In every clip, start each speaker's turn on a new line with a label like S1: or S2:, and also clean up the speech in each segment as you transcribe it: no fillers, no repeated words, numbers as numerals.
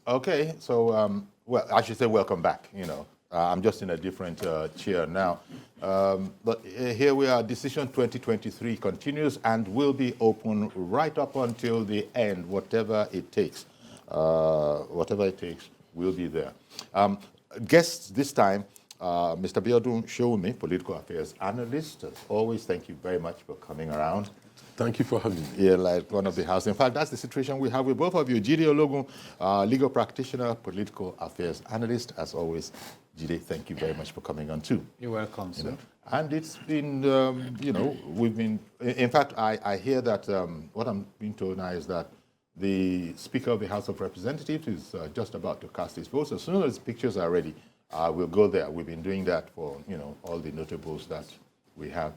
S1: Okay, so, well, I should say welcome back, I'm just in a different chair now. But here we are, Decision 2023 continues and will be open right up until the end, whatever it takes. Whatever it takes, we'll be there. Guests this time, Mr. Biodun Sowunmi, political affairs analyst. As always, thank you very much for coming around.
S2: Thank you for having me.
S1: Yeah, like one of the house. In fact, that's the situation we have with both of you. Jide Ologun, legal practitioner, political affairs analyst. As always, Jide, thank you very much for coming on too.
S3: You're welcome, sir.
S1: And it's been, we've been, in fact, I hear that what I'm being told now is that the Speaker of the House of Representatives is just about to cast his vote. As soon as pictures are ready, we'll go there. We've been doing that for, all the notables that we have.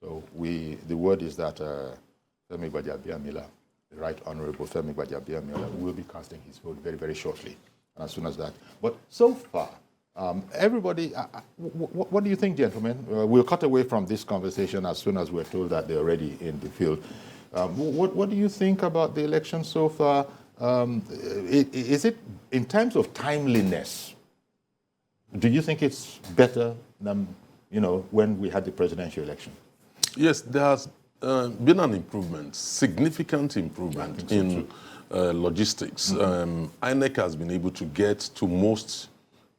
S1: So the word is that Femi Gbajabiamila, the Right Honorable Femi Gbajabiamila, will be casting his vote very, very shortly. And as soon as that. But so far, everybody, what do you think, gentlemen? We'll cut away from this conversation as soon as we're told that they're already in the field. What do you think about the election so far? Is it, in terms of timeliness, do you think it's better than, when we had the presidential election?
S2: Yes, there has been an improvement, significant improvement in logistics. INEC has been able to get to most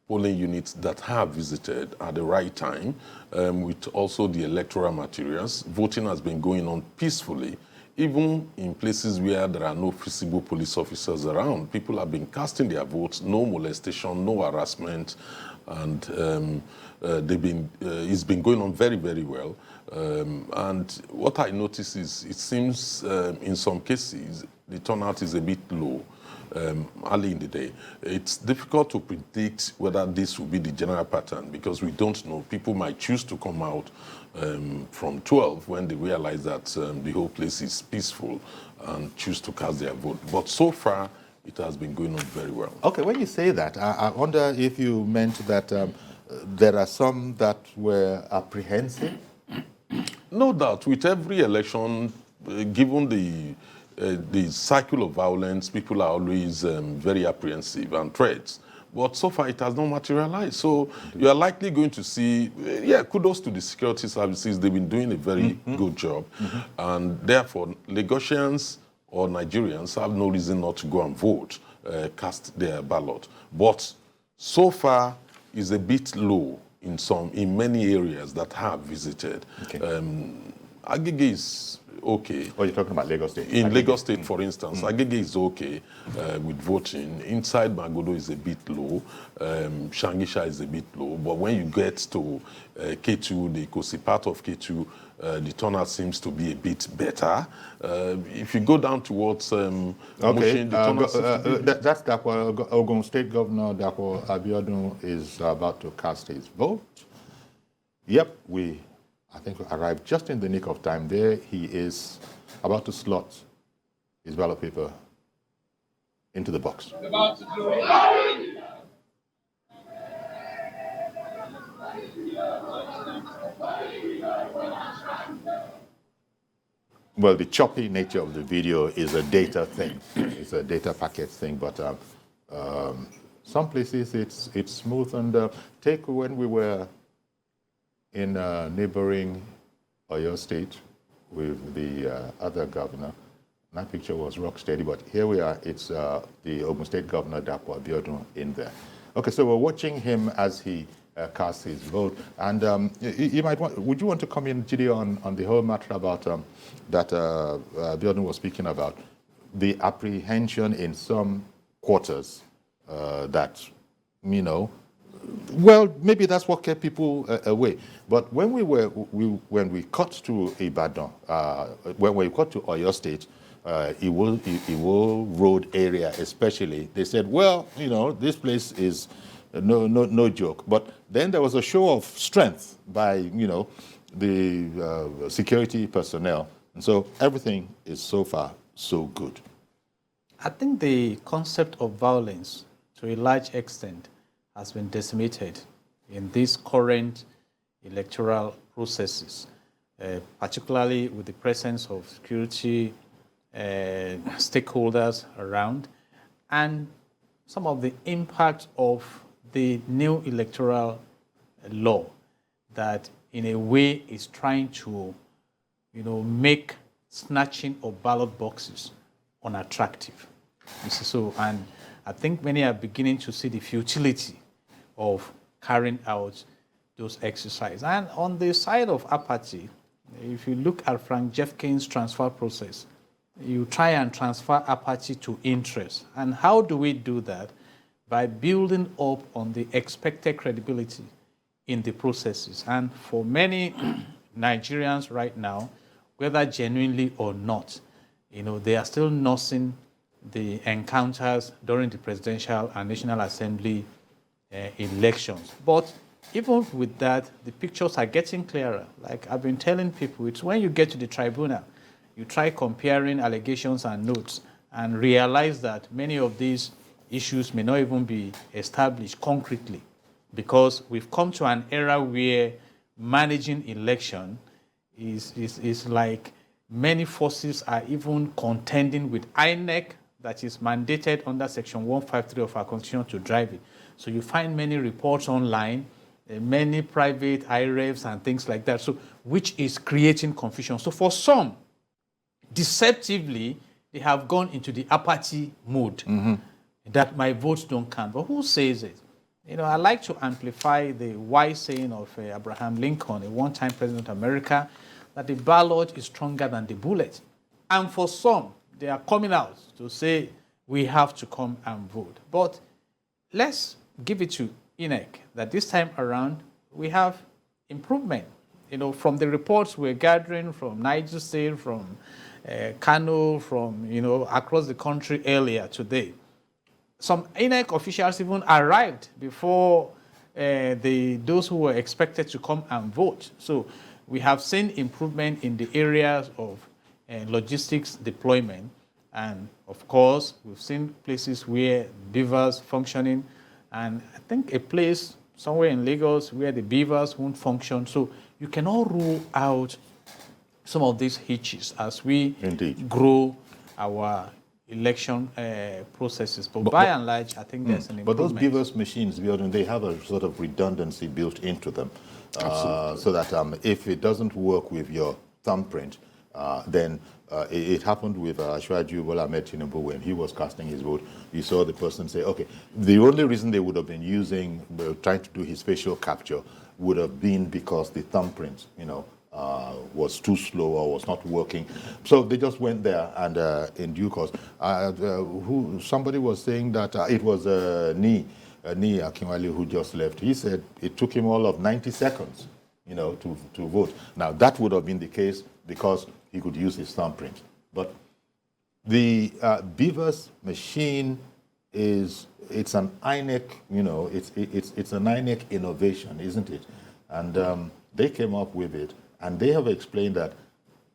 S2: polling units that have visited at the right time, with also the electoral materials. Voting has been going on peacefully, even in places where there are no visible police officers around. People have been casting their votes, no molestation, no harassment, and it's been going on very, very well. And what I notice is it seems in some cases the turnout is a bit low early in the day. It's difficult to predict whether this will be the general pattern because we don't know. People might choose to come out from 12 when they realize that the whole place is peaceful and choose to cast their vote. But so far, it has been going on very well.
S1: Okay, when you say that, I wonder if you meant that there are some that were apprehensive?
S2: No doubt, with every election, given the cycle of violence, people are always very apprehensive and threats. But so far, it has not materialized. So you are likely going to see, kudos to the security services. They've been doing a very good job. And therefore, Lagosians or Nigerians have no reason not to go and vote, cast their ballot. But so far, is a bit low in many areas that have visited. Okay. Agege is okay.
S1: Oh, you're talking about Lagos State?
S2: In Lagos State, for instance, Agege is okay with voting. Inside Magodo is a bit low. Shangisha is a bit low. But when you get to K2, the Kosi part of K2, the turnout seems to be a bit better. If you go down towards Mushin, the turnout
S1: that's Ogun State Governor Dapo Biodun is about to cast his vote. Yep, I think we arrived just in the nick of time. There he is about to slot his ballot paper into the box. About to do it. Well, the choppy nature of the video is a data thing. It's a data packet thing, but some places it's smooth. And take when we were in neighboring Oyo State with the other governor. That picture was rock steady, but here we are. It's the Ogun State Governor, Dapo Biodun, in there. Okay, so we're watching him as he casts his vote. And would you want to come in, Jide, on the whole matter about that Biodun was speaking about, the apprehension in some quarters that, well, maybe that's what kept people away. But when we cut to Ibadan, when we cut to Oyo State, Iwo Road area especially, they said, well, this place is no joke. But then there was a show of strength by, the security personnel. And so everything is so far so good.
S3: I think the concept of violence, to a large extent, has been decimated in these current electoral processes, particularly with the presence of security stakeholders around. And some of the impact of the new electoral law that in a way is trying to, make snatching of ballot boxes unattractive. You see, so, and I think many are beginning to see the futility of carrying out those exercises. And on the side of apathy, if you look at Frank Jeffkins' transfer process, you try and transfer apathy to interest. And how do we do that? By building up on the expected credibility in the processes. And for many Nigerians right now, whether genuinely or not, they are still nursing the encounters during the presidential and National Assembly elections. But even with that, the pictures are getting clearer. Like I've been telling people, it's when you get to the tribunal, you try comparing allegations and notes and realize that many of these issues may not even be established concretely, because we've come to an era where managing election is like many forces are even contending with INEC, that is mandated under Section 153 of our Constitution to drive it. So you find many reports online, many private IREVs and things like that, so which is creating confusion. So for some, deceptively, they have gone into the apathy mode, that my votes don't count. But who says it? I like to amplify the wise saying of Abraham Lincoln, a one-time president of America, that the ballot is stronger than the bullet. And for some, they are coming out to say, we have to come and vote. But let's give it to INEC that this time around, we have improvement. From the reports we're gathering from Niger State, from Kano, from, across the country earlier today. Some INEC officials even arrived before those who were expected to come and vote. So we have seen improvement in the areas of logistics deployment. And of course, we've seen places where BVAS functioning, and I think a place somewhere in Lagos where the BVAS won't function. So you cannot rule out some of these hitches as we grow our election processes. But by and large, I think there's an improvement.
S1: But those BVAS machines, Biodun, they have a sort of redundancy built into them. So that if it doesn't work with your thumbprint, then it happened with Ashwaju Bola Ahmed Tinubu when he was casting his vote. You saw the person say, okay, the only reason they would have been trying to do his facial capture would have been because the thumbprint, was too slow or was not working. So they just went there and in due course, somebody was saying that it was Ni Akinwale who just left. He said it took him all of 90 seconds, to vote. Now that would have been the case because he could use his thumbprint. But the BVAS machine it's an INEC, it's an INEC innovation, isn't it? And they came up with it, and they have explained that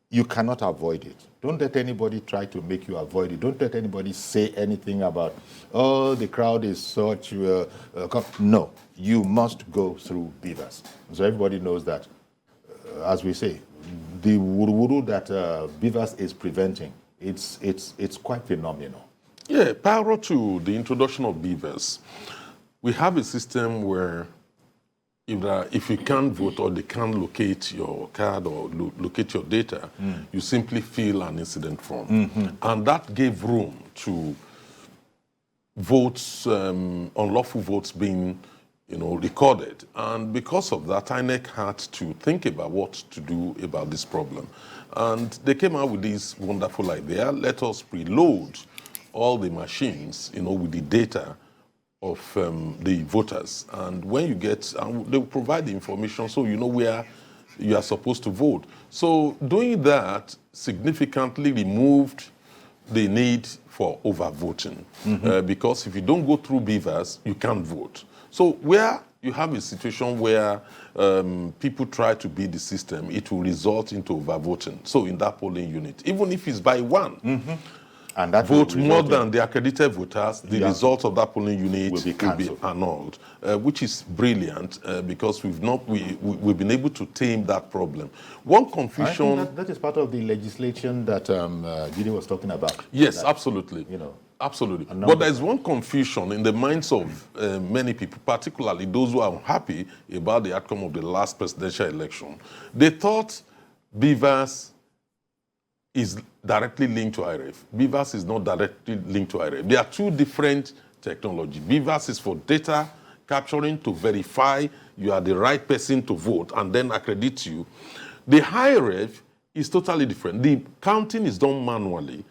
S1: you cannot avoid it. Don't let anybody try to make you avoid it. Don't let anybody say anything about, oh, the crowd is such. No, you must go through BVAS. So everybody knows that, as we say, the wuru that BVAS is preventing, it's quite phenomenal.
S2: Yeah, prior to the introduction of BVAS, we have a system where if you can't vote or they can't locate your card or locate your data, you simply fill an incident form. And that gave room to votes, unlawful votes being recorded. And because of that, INEC had to think about what to do about this problem. And they came out with this wonderful idea: let us preload all the machines, with the data of the voters. And when you get, they will provide the information so you know where you are supposed to vote. So doing that significantly removed the need for overvoting. Because if you don't go through BVAS, you can't vote. So where you have a situation where people try to beat the system, it will result into overvoting. So in that polling unit, even if it's by one,
S1: and that
S2: vote more than the accredited voters, the result of that polling unit will be annulled, which is brilliant because we've been able to tame that problem. One confusion...
S1: that is part of the legislation that Jide was talking about.
S2: Yes, absolutely. Absolutely. But there's one confusion in the minds of many people, particularly those who are unhappy about the outcome of the last presidential election. They thought BVAS is directly linked to IREF. BVAS is not directly linked to IREF. There are two different technologies. BVAS is for data capturing to verify you are the right person to vote and then accredit you. The IREF is totally different. The counting is done manually.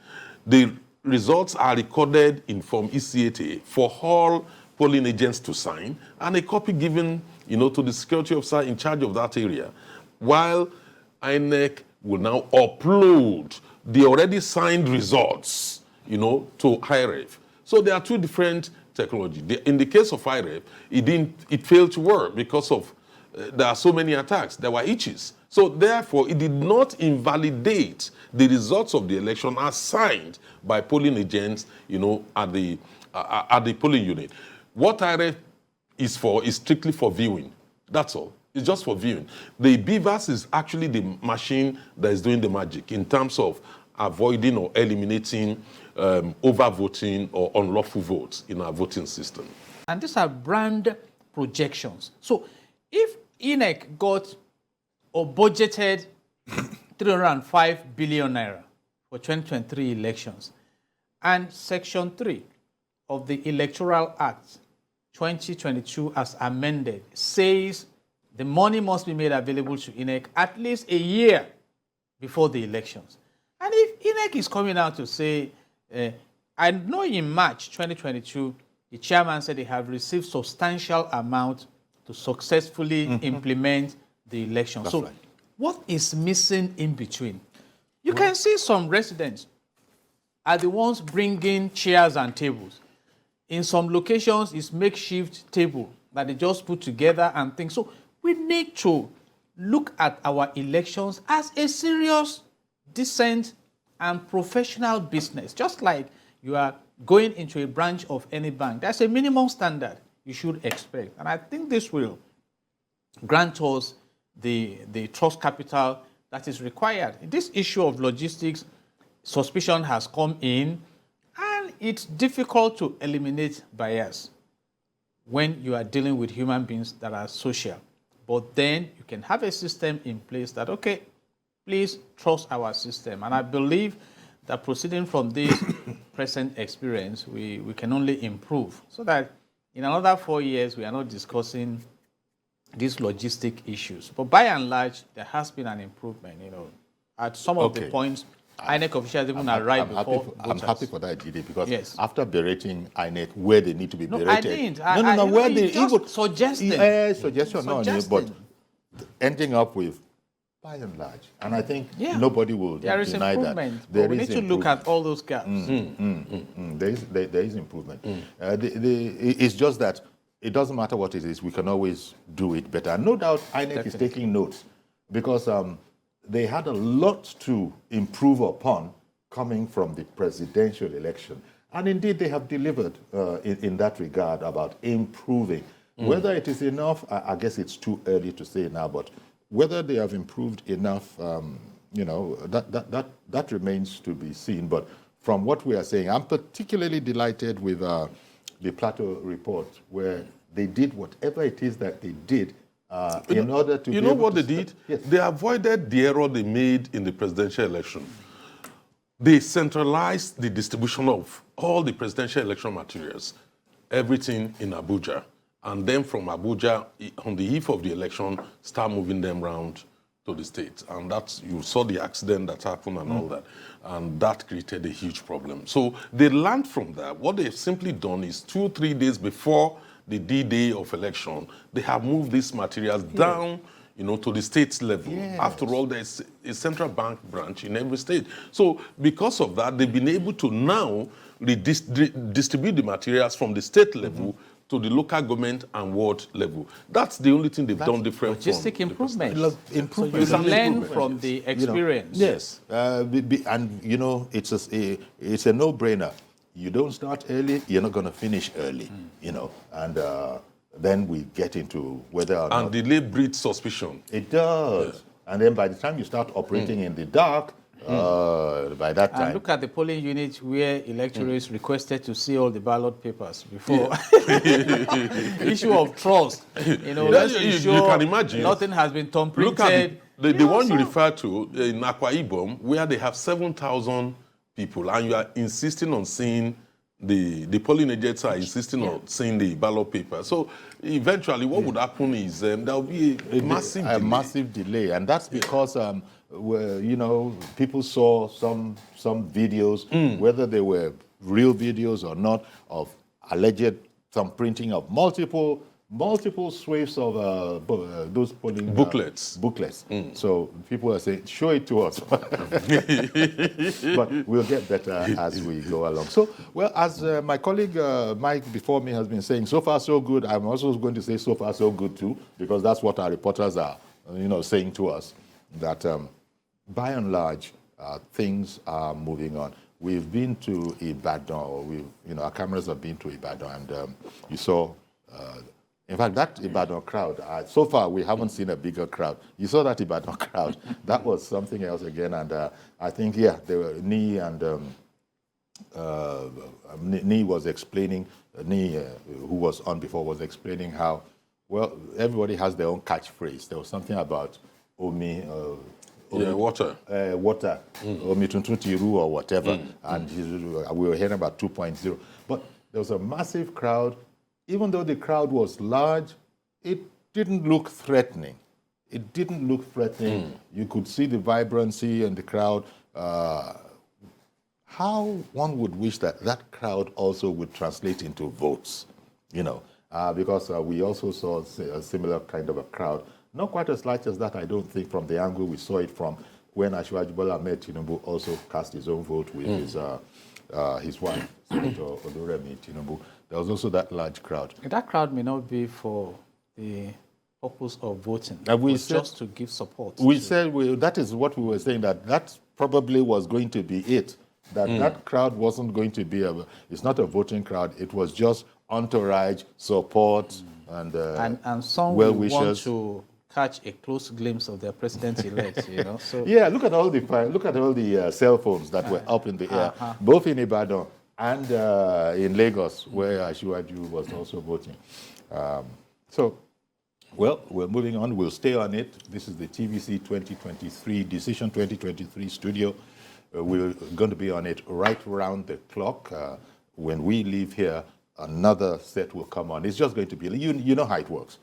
S2: The results are recorded in Form EC8A for all polling agents to sign, and a copy given, to the security officer in charge of that area, while INEC will now upload the already signed results, to IREF. So there are two different technologies. In the case of IREF, it failed to work because of there are so many attacks. There were itches. So therefore, it did not invalidate the results of the election as signed by polling agents, at the polling unit. What IREF is for is strictly for viewing. That's all. It's just for viewing. The BVAS is actually the machine that is doing the magic in terms of avoiding or eliminating overvoting or unlawful votes in our voting system.
S3: And these are brand projections. So if INEC got or budgeted 305 billion naira for 2023 elections, and Section 3 of the Electoral Act 2022 as amended says the money must be made available to INEC at least a year before the elections. And if INEC is coming out to say, I know in March 2022, the chairman said they have received substantial amount to successfully implement the election.
S1: That's
S3: so
S1: right.
S3: What is missing in between? You can see some residents are the ones bringing chairs and tables. In some locations, it's makeshift table that they just put together and things. So we need to look at our elections as a serious, decent, and professional business. Just like you are going into a branch of any bank, there's a minimum standard you should expect. And I think this will grant us the trust capital that is required. This issue of logistics, suspicion has come in, and it's difficult to eliminate bias when you are dealing with human beings that are social. But then you can have a system in place that, okay, please trust our system. And I believe that proceeding from this present experience, we can only improve so that in another 4 years, we are not discussing these logistic issues. But by and large, there has been an improvement, At some of the points, INEC officials even arrived before voters.
S1: I'm happy for that, Jide, because
S3: Yes.
S1: after berating INEC where they need to be berated.
S3: I didn't.
S1: No, where they
S3: just suggesting.
S1: Suggestion, but ending up with by and large. And I think nobody will
S3: there is
S1: deny
S3: improvement.
S1: that. There
S3: we
S1: is
S3: need to look at all those gaps.
S1: There is improvement. It's just that it doesn't matter what it is, we can always do it better. And no doubt INEC is taking notes because they had a lot to improve upon coming from the presidential election. And indeed, they have delivered in that regard about improving. Whether it is enough, I guess it's too early to say now, but whether they have improved enough, that remains to be seen. But from what we are saying, I'm particularly delighted with the Plateau report, where they did whatever it is that they did in order to.
S2: You know what they did? Yes. They avoided the error they made in the presidential election. They centralized the distribution of all the presidential election materials, everything in Abuja. And then from Abuja, on the eve of the election, start moving them around to the states. And that's, you saw the accident that happened and all that. And that created a huge problem. So they learned from that. What they've simply done is 2-3 days before the D-Day of election, they have moved these materials down, to the state level. Yes. After all, there's a central bank branch in every state. So because of that, they've been able to now distribute the materials from the state level to the local government and ward level. That's the only thing they've done different from.
S3: Logistic improvement.
S1: Improvement.
S3: So you learn from the experience.
S1: Yes. And, it's a no-brainer. You don't start early, you're not going to finish early, and then we get into whether or not.
S2: And delay breeds suspicion.
S1: It does. Yes. And then by the time you start operating in the dark, By that time.
S3: And look at the polling unit where electorates requested to see all the ballot papers before. Issue of trust. You know, let's
S2: you
S3: ensure
S2: can imagine.
S3: nothing has been thumbprinted.
S2: Look at the one you refer to in Akwa Ibom, where they have 7,000 people, and you are insisting on seeing the polling agents are insisting on seeing the ballot paper. So eventually, what would happen is there will be a massive delay,
S1: and that's because you know, people saw some videos, whether they were real videos or not, of alleged some printing of multiple swathes of those polling
S2: booklets.
S1: So people are saying, show it to us. But we'll get better as we go along. So, well, as my colleague Mike before me has been saying, so far so good. I'm also going to say so far so good too, because that's what our reporters are, you know, saying to us, that by and large, things are moving on. We've been to Ibadan, or our cameras have been to Ibadan, and you saw. In fact, that Ibadan crowd, so far we haven't seen a bigger crowd. You saw that Ibadan crowd. That was something else again. And I think, there were Ni and Ni was explaining, who was on before, was explaining how, well, everybody has their own catchphrase. There was something about Omi.
S2: Water.
S1: Water. Omi Tuntuntiru or whatever. And we were hearing about 2.0. But there was a massive crowd. Even though the crowd was large, it didn't look threatening. It didn't look threatening. You could see the vibrancy in the crowd. How one would wish that crowd also would translate into votes, because we also saw a similar kind of a crowd. Not quite as large as that, I don't think, from the angle we saw it from when Asiwaju Bola Ahmed Tinubu also cast his own vote with his wife, Senator Oluremi Tinubu. There was also that large crowd.
S3: That crowd may not be for the purpose of voting. Just to give support.
S1: We said that is what we were saying, that probably was going to be it. That crowd wasn't going to be it's not a voting crowd. It was just entourage, support, and
S3: some
S1: well-wishers.
S3: Want to catch a close glimpse of their president-elect. So
S1: yeah, look at all the cell phones that were up in the air, both in Ibadan and in Lagos, where Asiwaju was also voting. Well, we're moving on. We'll stay on it. This is the TVC 2023, Decision 2023 studio. We're going to be on it right around the clock. When we leave here, another set will come on. It's just going to be, you know how it works.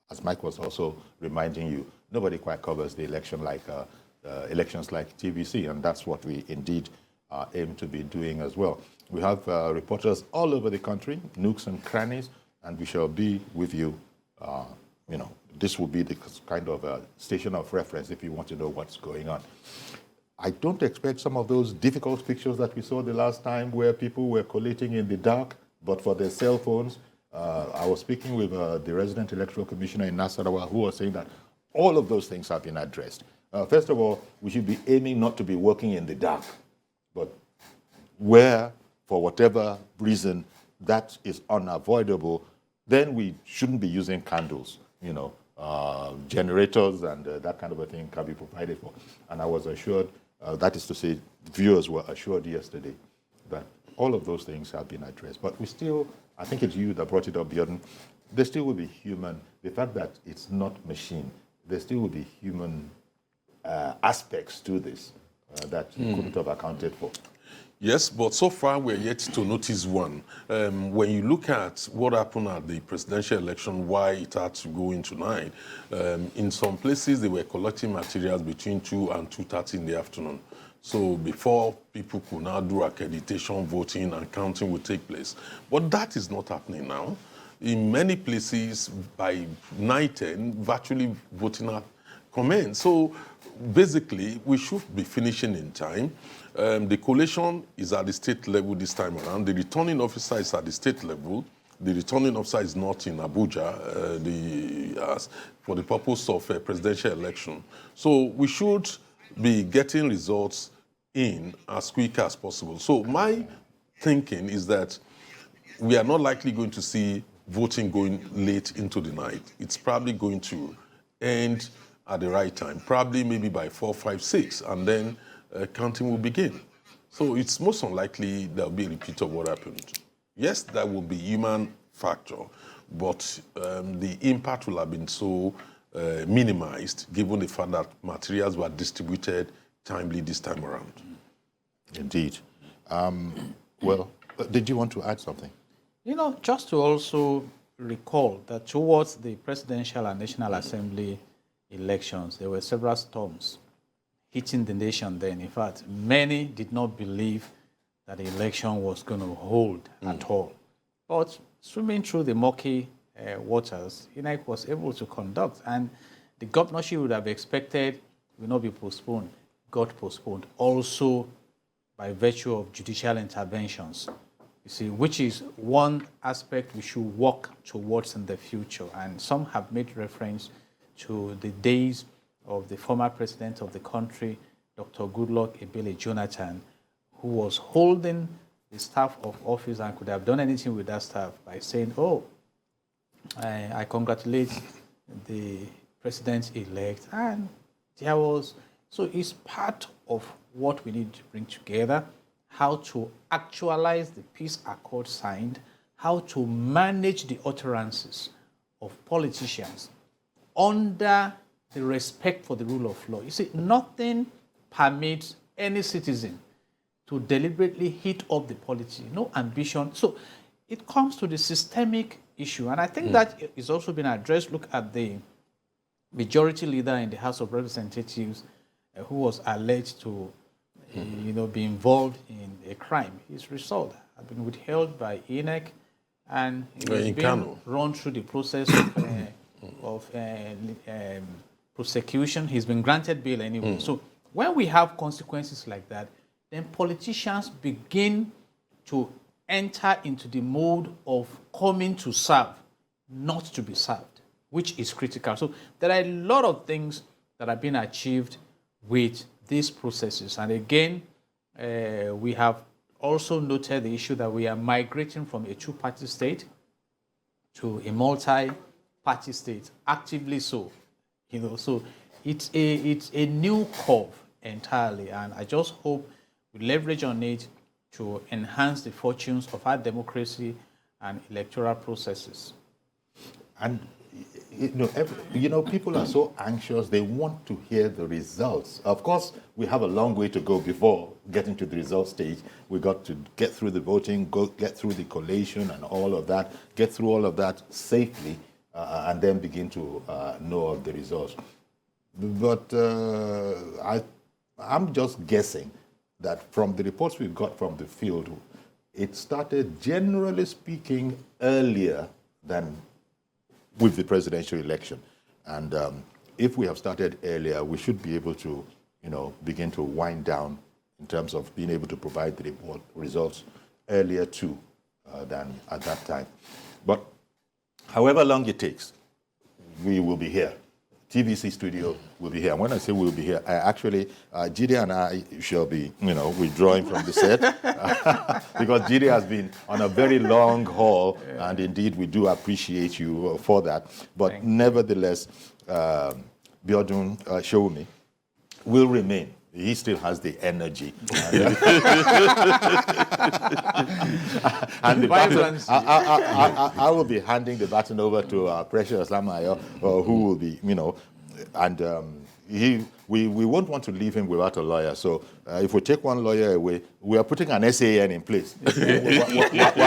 S1: As Mike was also reminding you, nobody quite covers the election like elections like TVC, and that's what we indeed aim to be doing as well. We have reporters all over the country, nooks and crannies, and we shall be with you. This will be the kind of station of reference if you want to know what's going on. I don't expect some of those difficult pictures that we saw the last time where people were collating in the dark, but for their cell phones. I was speaking with the resident electoral commissioner in Nasarawa, who was saying that all of those things have been addressed. First of all, we should be aiming not to be working in the dark, but where, for whatever reason, that is unavoidable, then we shouldn't be using candles. Generators and that kind of a thing can be provided for. And I was assured, that is to say, viewers were assured yesterday that all of those things have been addressed. But we still, I think it's you that brought it up, Biodun, there still will be human, the fact that it's not machine, there still will be human aspects to this that you couldn't have accounted for.
S2: Yes, but so far we're yet to notice one. When you look at what happened at the presidential election, why it had to go into 9, in some places they were collecting materials between 2 and 2:30 in the afternoon. So before people could now do accreditation, voting and counting would take place. But that is not happening now. In many places, by 9:10, virtually voting have commenced. So basically, we should be finishing in time. The collation is at the state level this time around. The returning officer is at the state level. The returning officer is not in Abuja for the purpose of a presidential election. So we should be getting results in as quick as possible. So my thinking is that we are not likely going to see voting going late into the night. It's probably going to end at the right time, probably maybe by 4, 5, 6, and then counting will begin. So it's most unlikely there will be a repeat of what happened. Yes, there will be human factor, but the impact will have been so minimized given the fact that materials were distributed timely this time around.
S1: Indeed. Well, did you want to add something?
S3: You know, just to also recall that towards the presidential and National Assembly elections, there were several storms hitting the nation then. In fact, many did not believe that the election was going to hold at all. But swimming through the murky waters, INEC was able to conduct, and the governorship would have expected will not be postponed, got postponed, also by virtue of judicial interventions. You see, which is one aspect we should work towards in the future. And some have made reference to the days of the former president of the country, Dr. Goodluck Ebele Jonathan, who was holding the staff of office and could have done anything with that staff by saying, oh, I congratulate the president-elect. And there was, so it's part of what we need to bring together, how to actualize the peace accord signed, how to manage the utterances of politicians under the respect for the rule of law. You see, nothing permits any citizen to deliberately hit up the polity, no ambition. So it comes to the systemic issue, and I think that is also been addressed. Look at the majority leader in the House of Representatives who was alleged to be involved in a crime. His result had been withheld by INEC, and he was being run through the process of prosecution. He's been granted bail anyway. So when we have consequences like that, then politicians begin to enter into the mode of coming to serve, not to be served, which is critical. So there are a lot of things that have been achieved with these processes. And again, we have also noted the issue that we are migrating from a two-party state to a multi-party state, actively so. So it's a new curve entirely, and I just hope we leverage on it to enhance the fortunes of our democracy and electoral processes.
S1: And people are so anxious, they want to hear the results. Of course, we have a long way to go before getting to the result stage. We got to get through the voting, get through the collation and all of that, get through all of that safely, and then begin to know of the results. But I'm just guessing that from the reports we've got from the field, it started, generally speaking, earlier than with the presidential election. And if we have started earlier, we should be able to, begin to wind down in terms of being able to provide the results earlier too than at that time. But however long it takes, we will be here. TVC studio will be here. And when I say we'll be here, Jide and I shall be, withdrawing from the set because Jide has been on a very long haul, and indeed we do appreciate you for that. But nevertheless, Biodun Sowunmi will remain. He still has the energy. And I will be handing the baton over to Precious Lamayo, who will be, and we won't want to leave him without a lawyer. So if we take one lawyer away, we are putting an SAN in place. We'll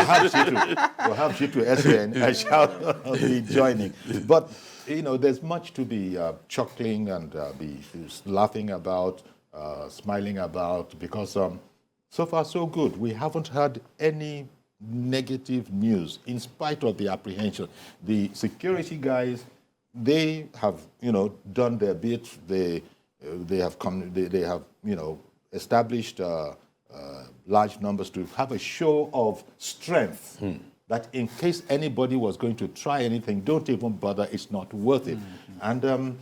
S1: have Shitu SAN shall be joining. But, there's much to be chuckling and be laughing about, smiling about, because so far so good. We haven't heard any negative news in spite of the apprehension. The security guys, they have done their bit. They have established large numbers to have a show of strength. That in case anybody was going to try anything, don't even bother. It's not worth it. And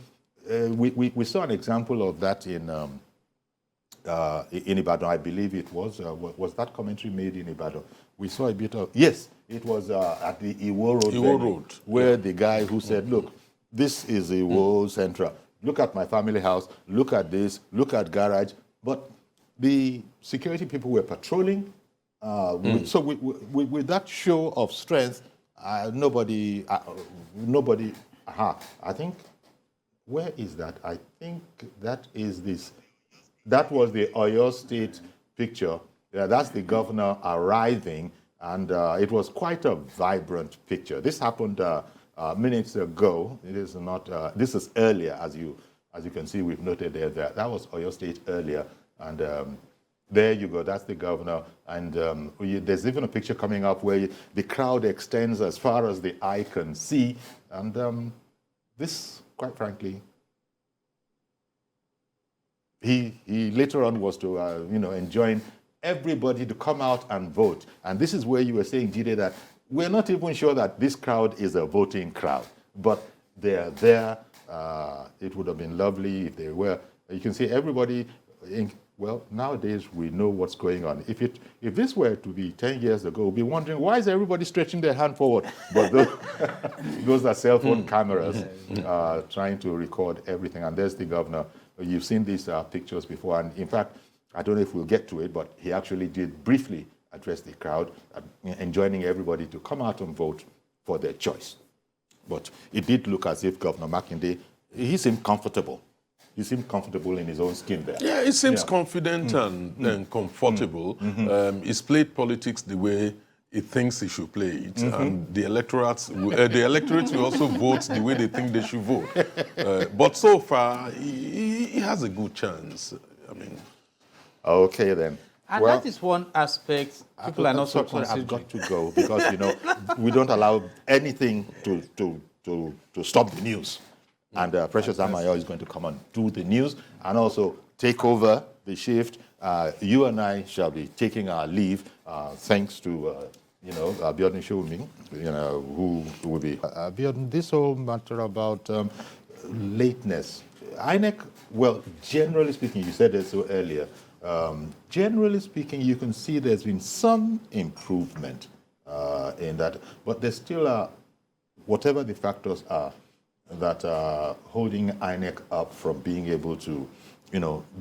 S1: we saw an example of that in Ibadan, I believe it was. Was that commentary made in Ibadan? We saw a bit of, yes, it was at the Iwo Road, where the guy who said, look, this is Iwo Central. Look at my family house. Look at this. Look at garage. But the security people were patrolling. With that show of strength, nobody, I think, where is that? I think that is this, that was the Oyo State picture. Yeah, that's the governor arriving, and it was quite a vibrant picture. This happened minutes ago. It is not, this is earlier, as you can see, we've noted there. That was Oyo State earlier, and there you go, that's the governor. And there's even a picture coming up where the crowd extends as far as the eye can see. And this, quite frankly, he later on was to, enjoin everybody to come out and vote. And this is where you were saying, Jide, that we're not even sure that this crowd is a voting crowd, but they're there. It would have been lovely if they were. You can see everybody. Well, nowadays we know what's going on. If this were to be 10 years ago, we'd be wondering, why is everybody stretching their hand forward? But those are cell phone cameras trying to record everything. And there's the governor. You've seen these pictures before. And in fact, I don't know if we'll get to it, but he actually did briefly address the crowd, enjoining everybody to come out and vote for their choice. But it did look as if Governor Makinde, he seemed comfortable. He seemed comfortable in his own skin there.
S2: Yeah, he seems confident and comfortable. He's played politics the way he thinks he should play it, and the electorate will also vote the way they think they should vote. But so far, he has a good chance. I mean,
S1: okay then.
S3: And that is one aspect people are not so considering.
S1: I've got to go because we don't allow anything to stop the news. And Precious Amayo is going to come and do the news and also take over the shift. You and I shall be taking our leave, thanks to Biodun Sowunmi, who will be. Biodun, this whole matter about lateness. INEC, well, generally speaking, you said it so earlier. Generally speaking, you can see there's been some improvement in that, but there's still whatever the factors are that are holding INEC up from being able to,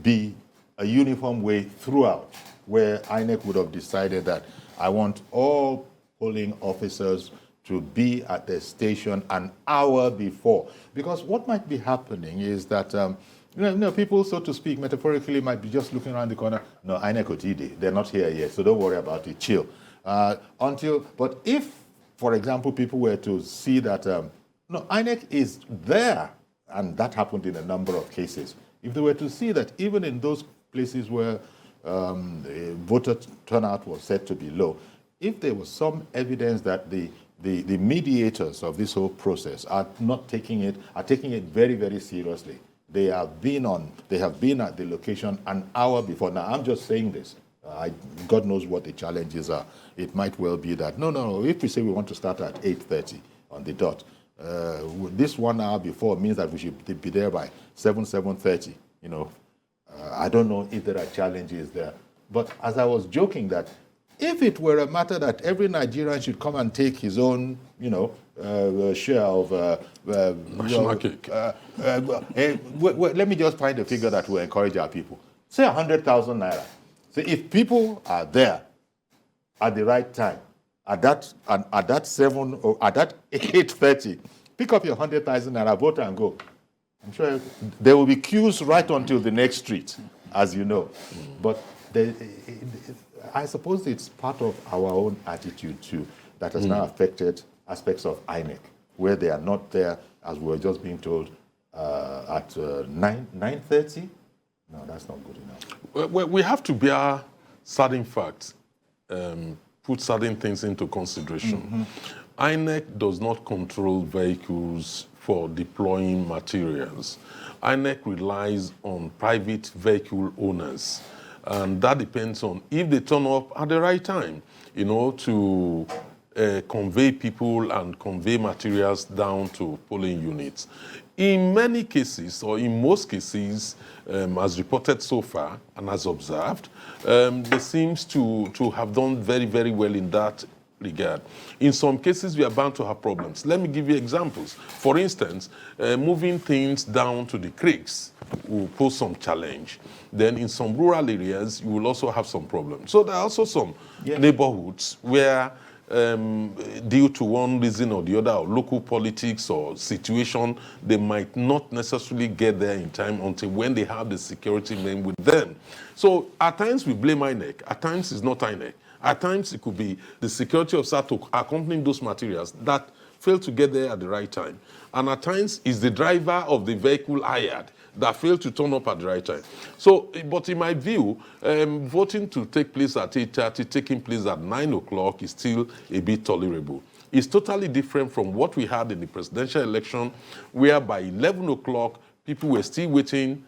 S1: be a uniform way throughout, where INEC would have decided that I want all polling officers to be at their station an hour before. Because what might be happening is that, people, so to speak, metaphorically, might be just looking around the corner. No, INEC or Jide, they're not here yet, so don't worry about it, chill. But if, for example, people were to see that, no, INEC is there, and that happened in a number of cases. If they were to see that even in those places where voter turnout was said to be low, if there was some evidence that the mediators of this whole process are taking it very, very seriously. They have been at the location an hour before. Now, I'm just saying this. God knows what the challenges are. It might well be that, no, if we say we want to start at 8:30 on the dot, this 1 hour before means that we should be there by 7:30. I don't know if there are challenges there. But as I was joking that if it were a matter that every Nigerian should come and take his own, share of
S2: national cake.
S1: Let me just find a figure that will encourage our people. Say 100,000 naira. So if people are there at the right time, at that 7 or at that 8:30, pick up your 100,000 naira, vote and go. I'm sure there will be queues right until the next street, as you know. But I suppose it's part of our own attitude too that has now affected aspects of INEC, where they are not there, as we were just being told, at 9:30. No, that's not good enough.
S2: Well, we have to bear certain facts, put certain things into consideration. INEC does not control vehicles for deploying materials. INEC relies on private vehicle owners, and that depends on if they turn up at the right time, to convey people and convey materials down to polling units. In many cases, or in most cases, as reported so far and as observed, they seems to have done very, very well in that regard. In some cases, we are bound to have problems. Let me give you examples. For instance, moving things down to the creeks will pose some challenge. Then in some rural areas, you will also have some problems. So there are also some neighborhoods where due to one reason or the other, or local politics or situation, they might not necessarily get there in time until when they have the security men with them. So at times we blame INEC, at times it's not INEC. At times it could be the security officer to accompany those materials that fail to get there at the right time. And at times it's the driver of the vehicle hired that failed to turn up at the right time. So, but in my view, voting to take place at 8:30, taking place at 9 o'clock is still a bit tolerable. It's totally different from what we had in the presidential election, where by 11 o'clock, people were still waiting,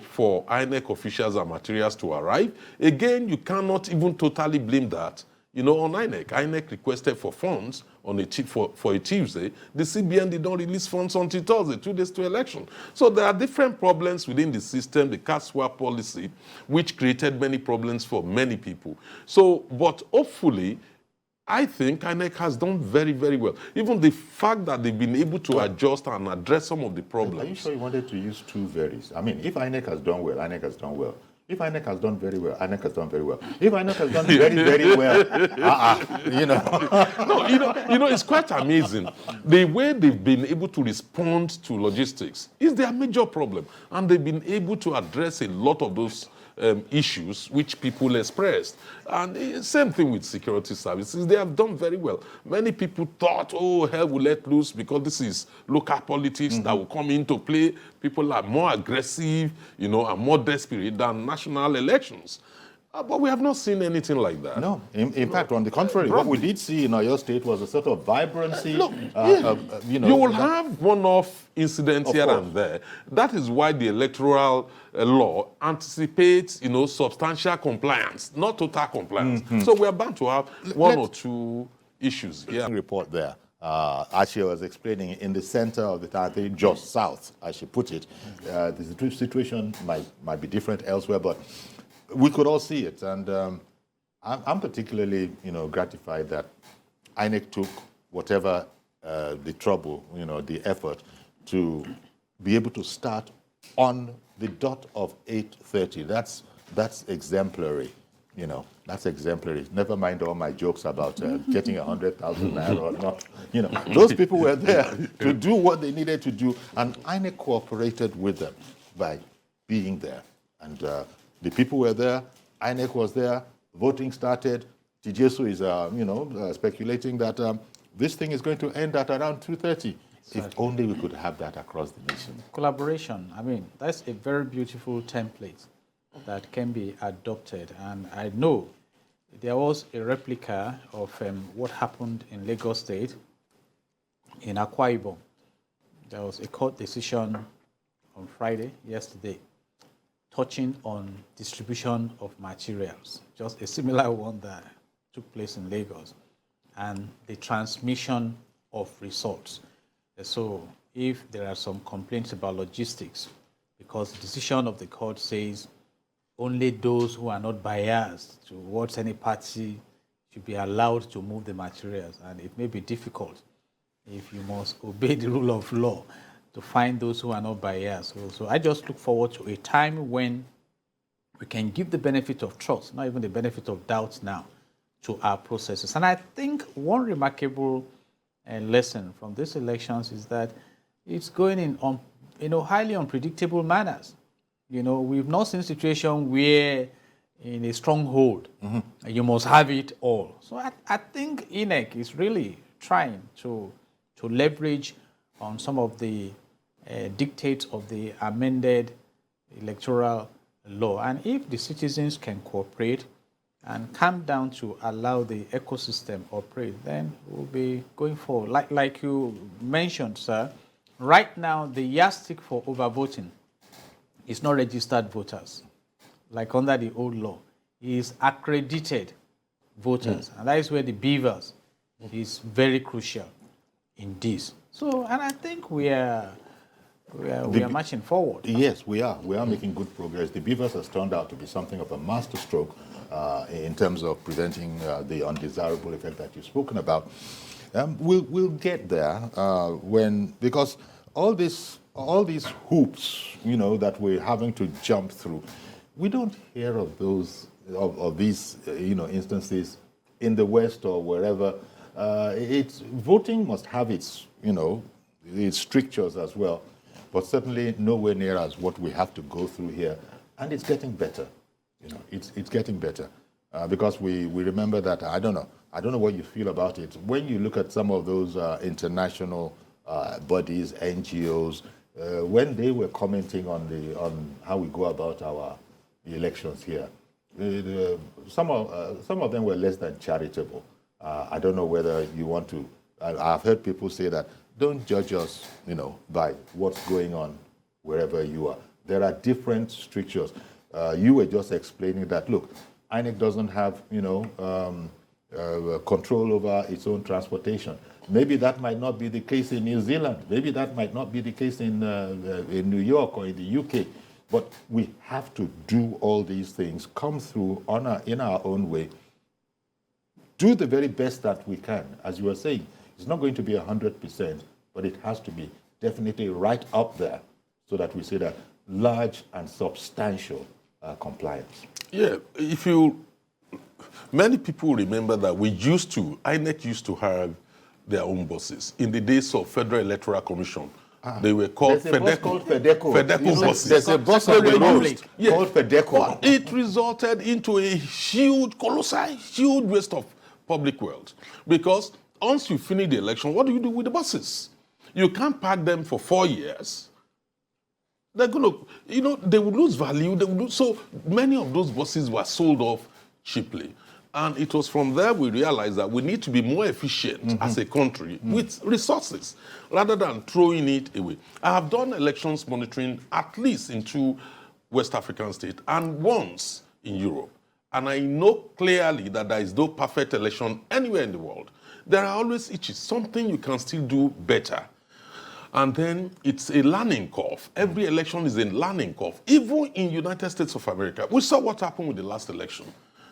S2: for INEC officials and materials to arrive. Again, you cannot even totally blame that, on INEC. INEC requested for funds for a Tuesday. The CBN did not release funds until Thursday, 2 days to election. So there are different problems within the system, the cash swap policy, which created many problems for many people. So, but hopefully, I think INEC has done very, very well. Even the fact that they've been able to adjust and address some of the problems.
S1: Are you sure you wanted to use two varies? I mean, if INEC has done well, INEC has done well. If INEC has done very well, INEC has done very well. If INEC has done very, very well,
S2: No, it's quite amazing. The way they've been able to respond to logistics is their major problem. And they've been able to address a lot of those issues which people expressed. And same thing with security services. They have done very well. Many people thought, hell will let loose because this is local politics that will come into play. People are more aggressive, and more desperate than national elections. But we have not seen anything like that.
S1: No, in fact, on the contrary, what we did see in your state was a sort of vibrancy.
S2: You will have one-off incidents here and there. That is why the electoral law anticipates, substantial compliance, not total compliance. So we are bound to have one or two issues.
S1: Report there. As she was explaining, in the center of the town, just south, as she put it, the situation might be different elsewhere, but we could all see it, and I'm particularly, gratified that INEC took whatever the trouble, the effort to be able to start on the dot of 8:30. That's exemplary, That's exemplary. Never mind all my jokes about getting 100,000 naira or not. Those people were there to do what they needed to do, and INEC cooperated with them by being there, and. The people were there, INEC was there, voting started. Tijesu is, speculating that this thing is going to end at around 2:30. Exactly. If only we could have that across the nation.
S3: Collaboration, that's a very beautiful template that can be adopted. And I know there was a replica of what happened in Lagos State, in Akwa Ibom. There was a court decision on Friday, yesterday, touching on distribution of materials, just a similar one that took place in Lagos, and the transmission of results. So if there are some complaints about logistics, because the decision of the court says only those who are not biased towards any party should be allowed to move the materials, and it may be difficult if you must obey the rule of law to find those who are not biased. So I just look forward to a time when we can give the benefit of trust, not even the benefit of doubt now, to our processes. And I think one remarkable lesson from these elections is that it's going in highly unpredictable manners. We've not seen a situation where in a stronghold you must have it all. So I think INEC is really trying to leverage on some of the dictates of the amended electoral law. And if the citizens can cooperate and come down to allow the ecosystem operate, then we'll be going forward. Like you mentioned, sir, right now the yardstick for overvoting is not registered voters, like under the old law. It is accredited voters. And that is where the BVAS is very crucial in this. So, and I think we are we are marching forward.
S1: Yes, we are. We are making good progress. The BVAS has turned out to be something of a masterstroke in terms of preventing the undesirable effect that you've spoken about. We'll get there because all these hoops, that we're having to jump through, we don't hear of these instances in the West or wherever. Voting must have its strictures as well, but certainly nowhere near as what we have to go through here. And it's getting better. It's getting better because we remember that. I don't know what you feel about it. When you look at some of those international bodies, NGOs, when they were commenting on how we go about our elections here, some of them were less than charitable. I don't know whether you want to. I've heard people say that don't judge us, by what's going on wherever you are. There are different strictures. You were just explaining that. Look, INEC doesn't have, control over its own transportation. Maybe that might not be the case in New Zealand. Maybe that might not be the case in New York or in the UK. But we have to do all these things, come through in our own way, do the very best that we can. As you were saying, it's not going to be 100%, but it has to be definitely right up there so that we see that large and substantial compliance.
S2: Yeah, many people remember that INEC used to have their own buses. In the days of Federal Electoral Commission, they were called FEDECO. FEDECO buses.
S1: There's a bus on the road called FEDECO.
S2: But it resulted into a huge waste of public wealth. Because once you finish the election, what do you do with the buses? You can't park them for 4 years. They're going to, they would lose value. So many of those buses were sold off cheaply. And it was from there we realized that we need to be more efficient as a country with resources rather than throwing it away. I have done elections monitoring at least in 2 West African states and once in Europe. And I know clearly that there is no perfect election anywhere in the world. There are always itches, something you can still do better. And then it's a learning curve. Every election is a learning curve. Even in United States of America, we saw what happened with the last election.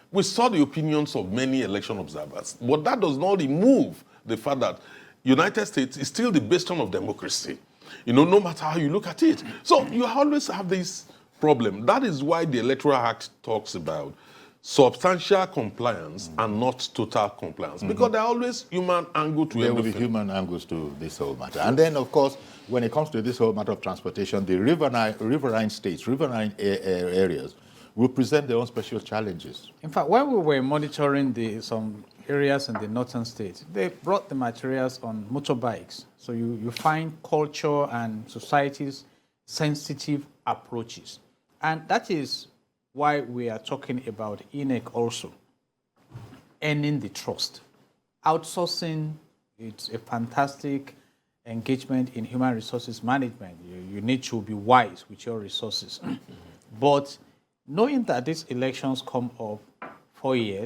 S2: We saw the opinions of many election observers, but that does not remove the fact that United States is still the bastion of democracy, no matter how you look at it. So you always have this problem. That is why the Electoral Act talks about substantial compliance and not total compliance, because there are always human angle to everything.
S1: There will be human angles to this whole matter. And then, of course, when it comes to this whole matter of transportation, the riverine states, riverine areas, will present their own special challenges.
S3: In fact, when we were monitoring some areas in the northern states, they brought the materials on motorbikes. So you find culture and society's sensitive approaches. And that is why we are talking about INEC also, earning the trust. Outsourcing, it's a fantastic engagement in human resources management. You need to be wise with your resources. But knowing that these elections come up 4 years,